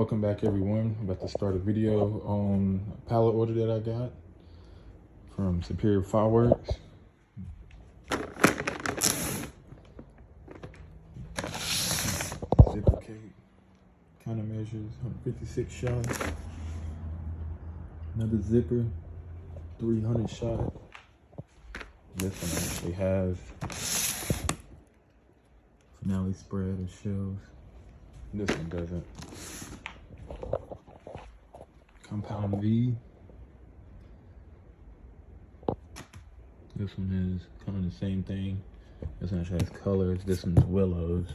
Welcome back, everyone. I'm about to start a video on a pallet order that I got from Superior Fireworks. Zipper cake, countermeasures, 156 shots. Another zipper, 300 shot. This one actually has finale spread or shells. This one doesn't. Compound V. This one is kind of the same thing. This one actually has colors. This one's willows.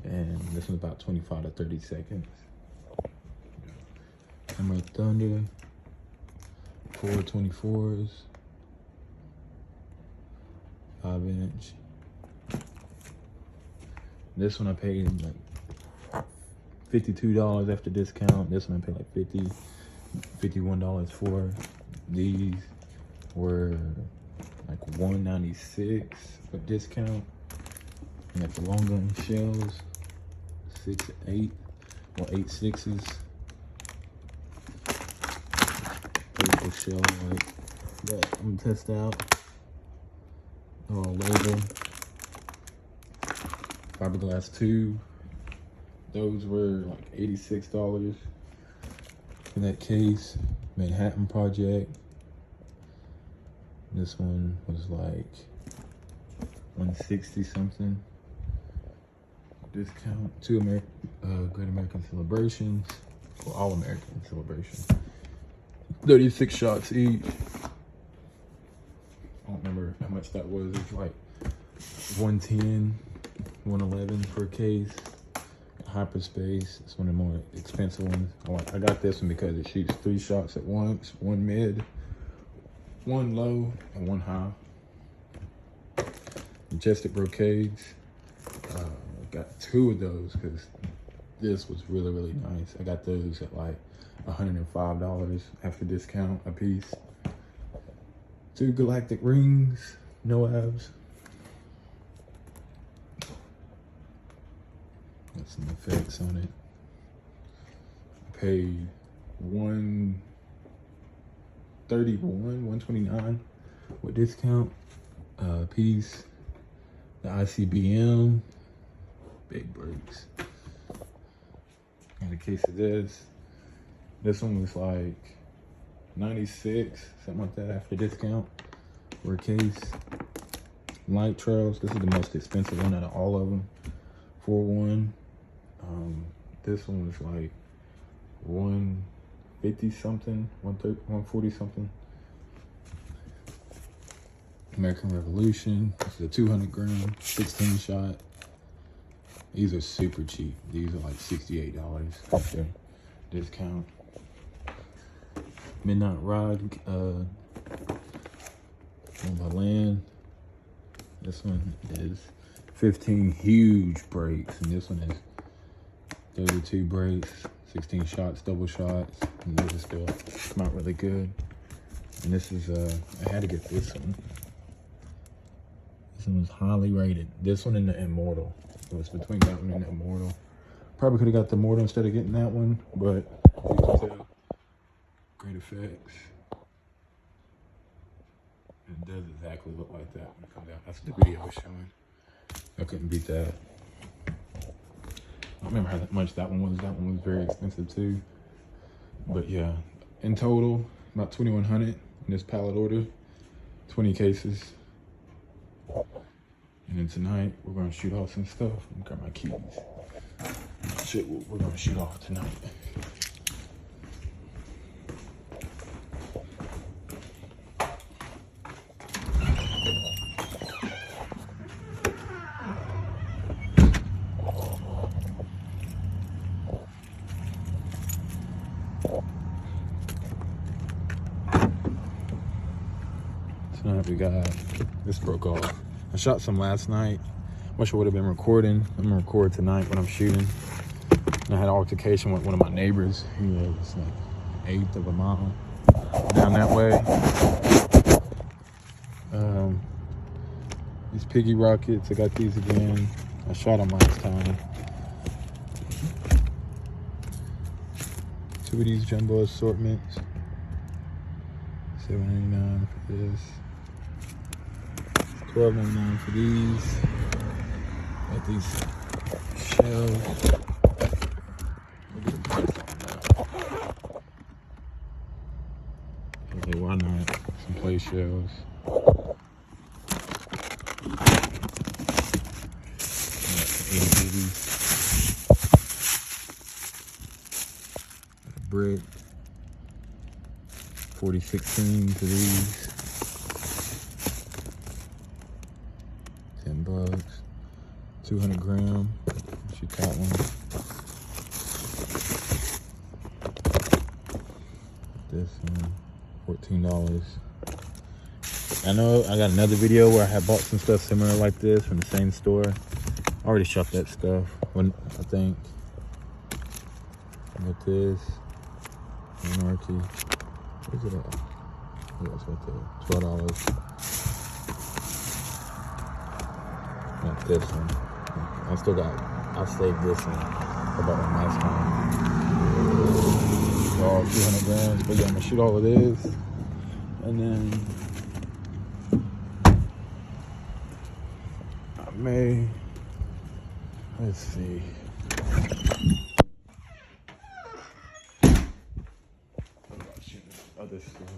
And this one's about 25 to 30 seconds. Hammer Thunder. 424s. 5-inch. This one I paid like $52 after discount. This one I paid like $51 for. These were like $196 with discount. And got the long gun shells, 6, 8, or 8 6s. Beautiful shell like that. I'm gonna test out. They're all label. Fiberglass tube. Those were like $86 in that case. Manhattan Project. This one was like 160 something. Discount. 2 Great American Celebrations. Well, All American Celebration. 36 shots each. I don't remember how much that was. It's like 110, 111 per case. Hyperspace. It's one of the more expensive ones. I got this one because it shoots 3 shots at once. 1 mid, 1 low, and 1 high. Majestic brocades. Got 2 of those because this was really nice. I got those at like $105 after discount a piece. 2 galactic rings, no abs. Got some effects on it. I paid $131, $129 with discount a piece. The ICBM, big brakes. Got a case of this. This one was like 96, something like that after discount for a case. Light trails. This is the most expensive one out of all of them. 4-1. This one was like 150 something, 140 something. American Revolution. This is a 200 gram, 16 shot. These are super cheap. These are like $68 after discount. Midnight Ride, on the land. This one is 15 huge breaks, and this one is 32 breaks, 16 shots, double shots, and those are still come out really good. And this is I had to get this one. This one was highly rated. This one and the Immortal. It was between that one and the Immortal. Probably could have got the Immortal instead of getting that one, but you can tell, great effects. It does exactly look like that when it comes out. That's what the video was showing. I couldn't beat that. I don't remember how much that one was. That one was very expensive too. But yeah, in total, about $2,100 in this pallet order, 20 cases. And then tonight, we're gonna shoot off some stuff. I'm gonna grab my keys. Shit, we're gonna shoot off tonight. Tonight we got, this broke off. I shot some last night. Wish I would have been recording. I'm gonna record tonight when I'm shooting. And I had an altercation with one of my neighbors. He lives like 1/8 of a mile down that way. These piggy rockets, I got these again. I shot them last time. two of these jumbo assortments. $7.99 for this. $12.99 for these. Got these shells. Okay, why not? Some play shells. Brick. 4016 for these. $10. 200 gram. She got one. This one. $14. I know I got another video where I had bought some stuff similar like this from the same store. I already shot that stuff. When I think. With this. Anarchy. Where's it at? Yeah, it's right there. $12. Not this one. I saved this one. I bought one last time. All 200 grams. But yeah, I'm gonna shoot all of this. And then I may, let's see. Other stuff.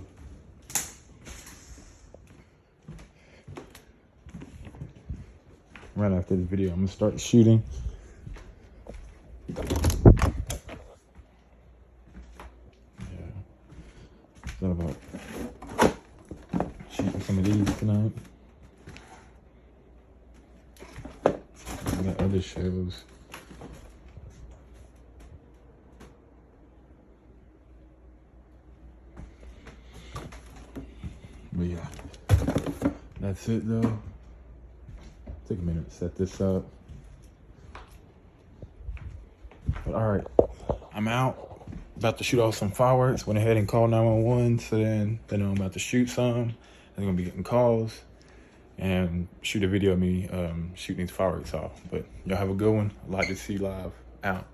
Right after this video, I'm gonna start shooting. Yeah, thought about shooting some of these tonight. I got other shows. But yeah, that's it though. Take a minute to set this up. But all right, I'm out. About to shoot off some fireworks. Went ahead and called 911. So then they know I'm about to shoot some. They're gonna be getting calls and shoot a video of me shooting these fireworks off. But y'all have a good one. Like to see live. Out.